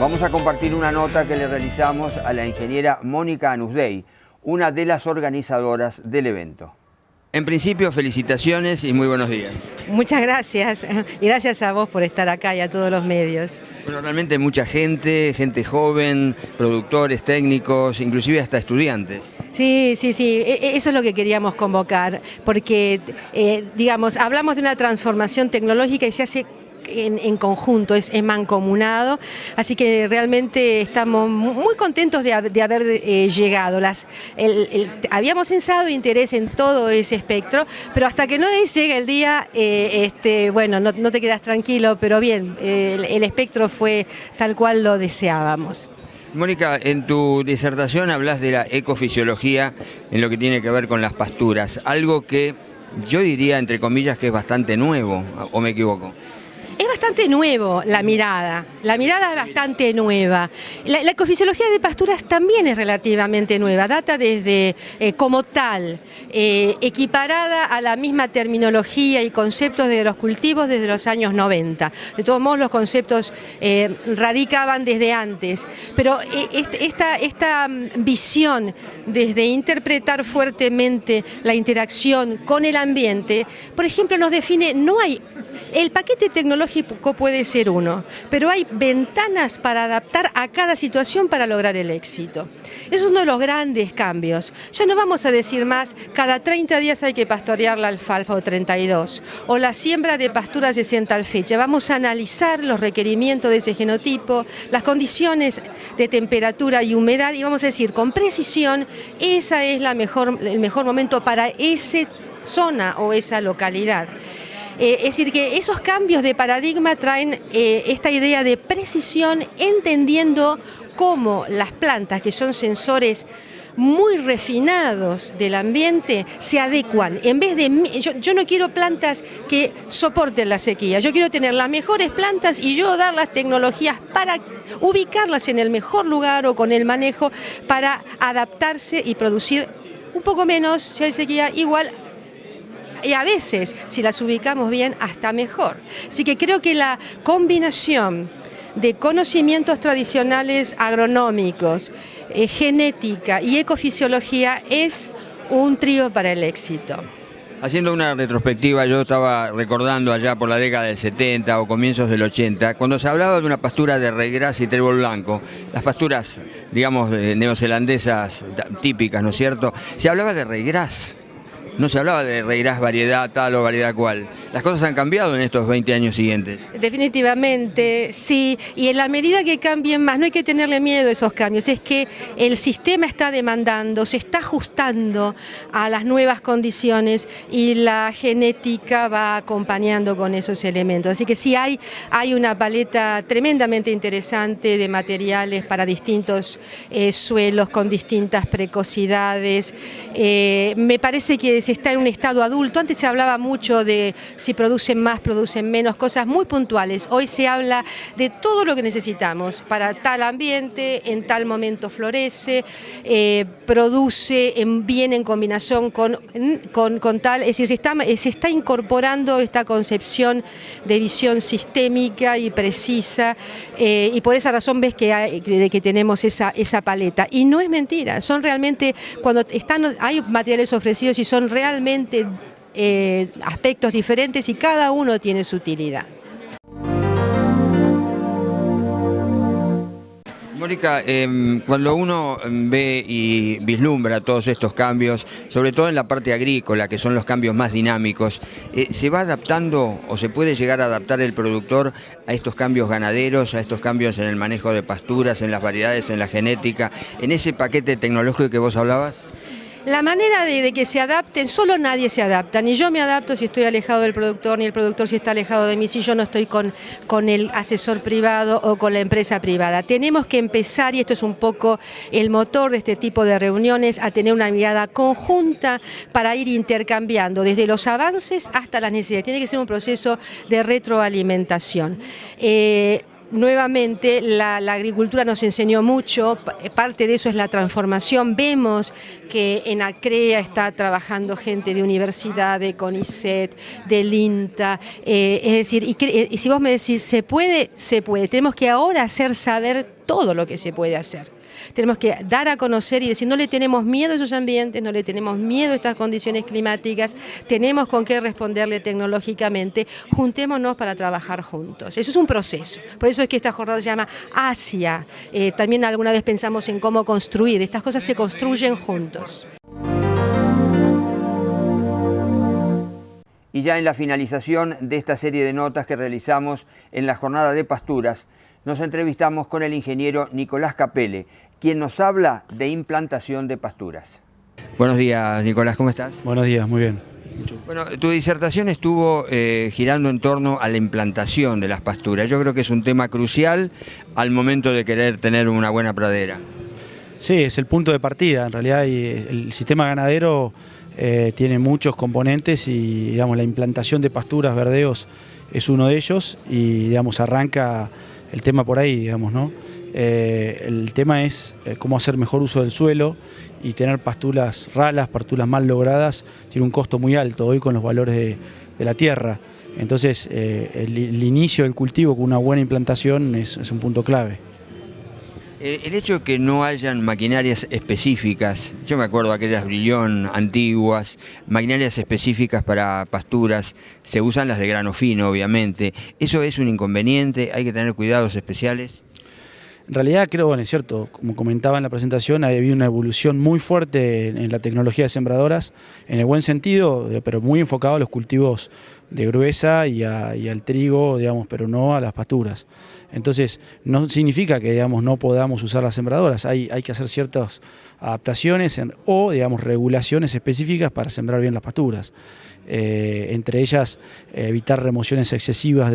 Vamos a compartir una nota que le realizamos a la ingeniera Mónica Anusdey, una de las organizadoras del evento. En principio, felicitaciones y muy buenos días. Muchas gracias. Y gracias a vos por estar acá y a todos los medios. Bueno, realmente mucha gente joven, productores, técnicos, inclusive hasta estudiantes. Sí, eso es lo que queríamos convocar, porque, digamos, hablamos de una transformación tecnológica y se hace en conjunto, es mancomunado, así que realmente estamos muy contentos de haber llegado. Habíamos censado interés en todo ese espectro, pero hasta que no llega el día, bueno, no te quedas tranquilo, pero bien, el espectro fue tal cual lo deseábamos. Mónica, en tu disertación hablas de la ecofisiología en lo que tiene que ver con las pasturas, algo que yo diría, entre comillas, que es bastante nuevo, ¿o me equivoco? Es bastante nuevo la mirada es bastante nueva. La ecofisiología de pasturas también es relativamente nueva, data desde como tal, equiparada a la misma terminología y conceptos de los cultivos desde los años 90. De todos modos los conceptos radicaban desde antes, pero esta visión desde interpretar fuertemente la interacción con el ambiente, por ejemplo, nos define, el paquete tecnológico puede ser uno, pero hay ventanas para adaptar a cada situación para lograr el éxito. Eso es uno de los grandes cambios. Ya no vamos a decir más, cada 30 días hay que pastorear la alfalfa o 32, o la siembra de pasturas de tal fecha. Vamos a analizar los requerimientos de ese genotipo, las condiciones de temperatura y humedad, y vamos a decir con precisión, esa es el mejor momento para esa zona o esa localidad. Es decir, que esos cambios de paradigma traen esta idea de precisión, entendiendo cómo las plantas, que son sensores muy refinados del ambiente, se adecuan. En vez de yo no quiero plantas que soporten la sequía, yo quiero tener las mejores plantas y yo dar las tecnologías para ubicarlas en el mejor lugar o con el manejo para adaptarse y producir un poco menos si hay sequía, igual. Y a veces, si las ubicamos bien, hasta mejor. Así que creo que la combinación de conocimientos tradicionales agronómicos, genética y ecofisiología es un trío para el éxito. Haciendo una retrospectiva, yo estaba recordando allá por la década del 70 o comienzos del 80, cuando se hablaba de una pastura de ryegrass y trébol blanco, las pasturas, digamos, neozelandesas típicas, ¿no es cierto? Se hablaba de ryegrass. No se hablaba de ryegrass variedad tal o variedad cual. Las cosas han cambiado en estos 20 años siguientes. Definitivamente, sí. Y en la medida que cambien más, no hay que tenerle miedo a esos cambios. Es que el sistema está demandando, se está ajustando a las nuevas condiciones y la genética va acompañando con esos elementos. Así que sí hay una paleta tremendamente interesante de materiales para distintos suelos con distintas precocidades. Me parece que se está en un estado adulto. Antes se hablaba mucho de si producen más, producen menos, cosas muy puntuales. Hoy se habla de todo lo que necesitamos para tal ambiente, en tal momento florece, produce bien en combinación con tal, es decir, se está incorporando esta concepción de visión sistémica y precisa, y por esa razón ves que tenemos esa paleta. Y no es mentira, son realmente, hay materiales ofrecidos y son realmente aspectos diferentes y cada uno tiene su utilidad. Mónica, cuando uno ve y vislumbra todos estos cambios, sobre todo en la parte agrícola, que son los cambios más dinámicos, ¿se va adaptando o se puede llegar a adaptar el productor a estos cambios ganaderos, a estos cambios en el manejo de pasturas, en las variedades, en la genética, en ese paquete tecnológico que vos hablabas? La manera de que se adapten, solo nadie se adapta, ni yo me adapto si estoy alejado del productor, ni el productor si está alejado de mí, si yo no estoy con el asesor privado o con la empresa privada. Tenemos que empezar, y esto es un poco el motor de este tipo de reuniones, a tener una mirada conjunta para ir intercambiando desde los avances hasta las necesidades. Tiene que ser un proceso de retroalimentación. Nuevamente, la agricultura nos enseñó mucho, parte de eso es la transformación. Vemos que en ACREA está trabajando gente de universidad, de CONICET, del INTA, es decir, y si vos me decís, ¿se puede? Se puede. Tenemos que ahora hacer saber todo lo que se puede hacer. Tenemos que dar a conocer y decir, no le tenemos miedo a esos ambientes, no le tenemos miedo a estas condiciones climáticas, tenemos con qué responderle tecnológicamente, juntémonos para trabajar juntos. Eso es un proceso, por eso es que esta jornada se llama Asia. También alguna vez pensamos en cómo construir, estas cosas se construyen juntos. Y ya en la finalización de esta serie de notas que realizamos en la jornada de pasturas, nos entrevistamos con el ingeniero Nicolás Capelle, quien nos habla de implantación de pasturas. Buenos días, Nicolás, ¿cómo estás? Buenos días, muy bien. Bueno, tu disertación estuvo girando en torno a la implantación de las pasturas. Yo creo que es un tema crucial al momento de querer tener una buena pradera. Sí, es el punto de partida. En realidad el sistema ganadero tiene muchos componentes y digamos, la implantación de pasturas, verdeos, es uno de ellos y digamos, arranca el tema por ahí, digamos, ¿no? El tema es cómo hacer mejor uso del suelo y tener pasturas ralas, pasturas mal logradas, tiene un costo muy alto hoy con los valores de la tierra. Entonces, el inicio del cultivo con una buena implantación es un punto clave. El hecho de que no hayan maquinarias específicas, yo me acuerdo de aquellas Brillón antiguas, maquinarias específicas para pasturas, se usan las de grano fino obviamente, ¿eso es un inconveniente? ¿Hay que tener cuidados especiales? En realidad creo, bueno, es cierto, como comentaba en la presentación, ha habido una evolución muy fuerte en la tecnología de sembradoras, en el buen sentido, pero muy enfocado a los cultivos de gruesa y al trigo, digamos, pero no a las pasturas. Entonces, no significa que digamos, no podamos usar las sembradoras, hay que hacer ciertas adaptaciones o digamos, regulaciones específicas para sembrar bien las pasturas. Entre ellas evitar remociones excesivas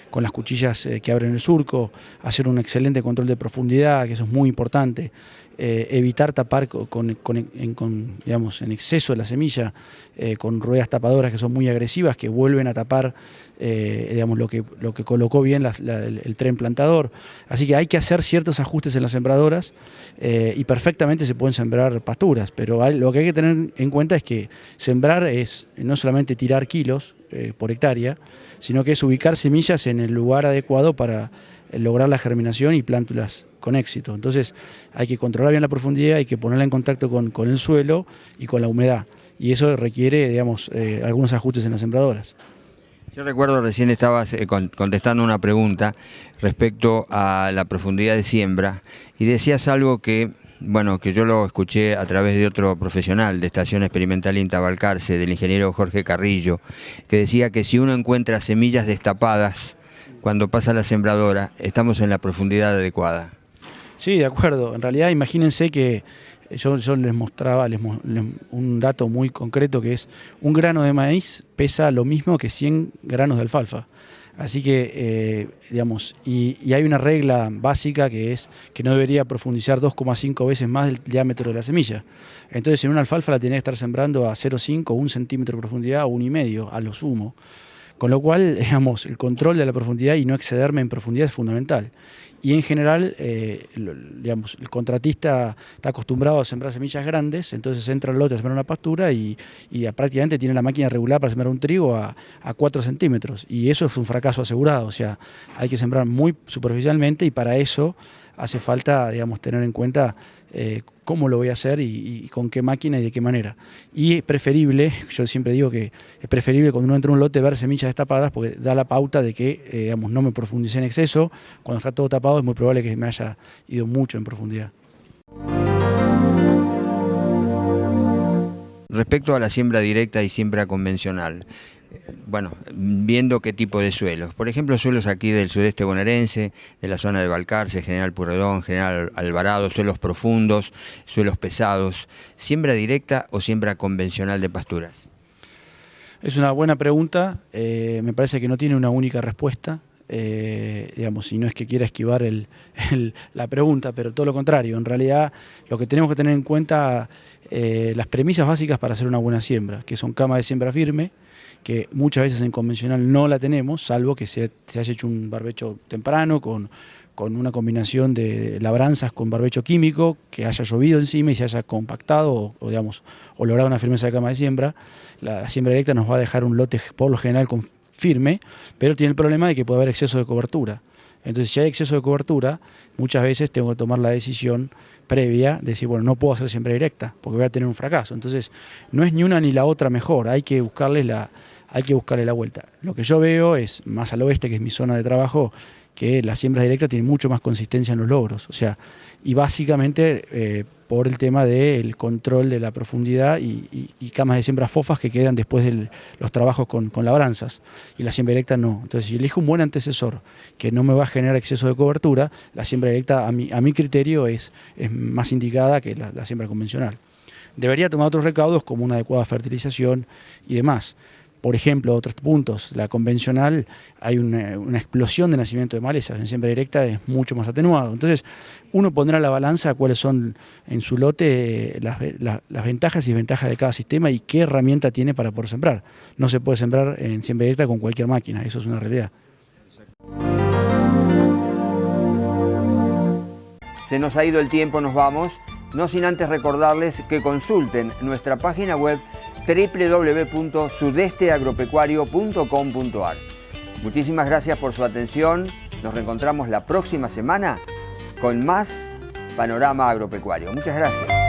con las cuchillas que abren el surco, hacer un excelente control de profundidad, que eso es muy importante, evitar tapar digamos, en exceso de la semilla con ruedas tapadoras que son muy agresivas, que vuelven a tapar digamos, lo que colocó bien el tren plantador. Así que hay que hacer ciertos ajustes en las sembradoras y perfectamente se pueden sembrar pasturas, pero lo que hay que tener en cuenta es que sembrar es no solamente tirar kilos por hectárea, sino que es ubicar semillas en el lugar adecuado para lograr la germinación y plántulas con éxito. Entonces hay que controlar bien la profundidad, hay que ponerla en contacto con el suelo y con la humedad, y eso requiere, digamos, algunos ajustes en las sembradoras. Yo recuerdo recién estabas contestando una pregunta respecto a la profundidad de siembra y decías algo que, bueno, que yo lo escuché a través de otro profesional de Estación Experimental INTA Balcarce, del ingeniero Jorge Carrillo, que decía que si uno encuentra semillas destapadas cuando pasa la sembradora, estamos en la profundidad adecuada. Sí, de acuerdo. En realidad, imagínense que yo les mostraba un dato muy concreto, que es un grano de maíz pesa lo mismo que 100 granos de alfalfa. Así que, digamos, y hay una regla básica que es que no debería profundizar 2,5 veces más del diámetro de la semilla. Entonces, en una alfalfa la tenía que estar sembrando a 0,5, 1 centímetro de profundidad o 1,5 a lo sumo. Con lo cual, digamos, el control de la profundidad y no excederme en profundidad es fundamental. Y en general, digamos, el contratista está acostumbrado a sembrar semillas grandes, entonces entra al lote a sembrar una pastura y prácticamente tiene la máquina regular para sembrar un trigo a 4 centímetros. Y eso es un fracaso asegurado, o sea, hay que sembrar muy superficialmente y para eso hace falta, digamos, tener en cuenta cómo lo voy a hacer y con qué máquina y de qué manera. Y es preferible, yo siempre digo que es preferible cuando uno entra en un lote ver semillas destapadas porque da la pauta de que digamos, no me profundicé en exceso. Cuando está todo tapado es muy probable que me haya ido mucho en profundidad. Respecto a la siembra directa y siembra convencional, bueno, viendo qué tipo de suelos. Por ejemplo, suelos aquí del sudeste bonaerense, de la zona de Balcarce, General Pueyrredón, General Alvarado, suelos profundos, suelos pesados. ¿Siembra directa o siembra convencional de pasturas? Es una buena pregunta. Me parece que no tiene una única respuesta. Digamos, si no es que quiera esquivar la pregunta, pero todo lo contrario. En realidad, lo que tenemos que tener en cuenta, las premisas básicas para hacer una buena siembra, que son camas de siembra firme, que muchas veces en convencional no la tenemos, salvo que se haya hecho un barbecho temprano con una combinación de labranzas con barbecho químico, que haya llovido encima y se haya compactado o logrado una firmeza de cama de siembra. La siembra directa nos va a dejar un lote por lo general firme, pero tiene el problema de que puede haber exceso de cobertura. Entonces, si hay exceso de cobertura, muchas veces tengo que tomar la decisión previa de decir, bueno, no puedo hacer siembra directa porque voy a tener un fracaso. Entonces, no es ni una ni la otra mejor, hay que buscarle la vuelta. Lo que yo veo es, más al oeste, que es mi zona de trabajo, que la siembra directa tiene mucho más consistencia en los logros, o sea, y básicamente por el tema del control de la profundidad y camas de siembra fofas que quedan después de los trabajos con labranzas, y la siembra directa no. Entonces, si elijo un buen antecesor que no me va a generar exceso de cobertura, la siembra directa a mi criterio es más indicada que la siembra convencional. Debería tomar otros recaudos como una adecuada fertilización y demás. Por ejemplo, otros puntos, la convencional, hay una explosión de nacimiento de malezas, en siembra directa es mucho más atenuado. Entonces, uno pondrá a la balanza cuáles son en su lote las ventajas y desventajas de cada sistema y qué herramienta tiene para poder sembrar. No se puede sembrar en siembra directa con cualquier máquina, eso es una realidad. Se nos ha ido el tiempo, nos vamos, no sin antes recordarles que consulten nuestra página web www.sudesteagropecuario.com.ar. Muchísimas gracias por su atención. Nos reencontramos la próxima semana con más Panorama Agropecuario. Muchas gracias.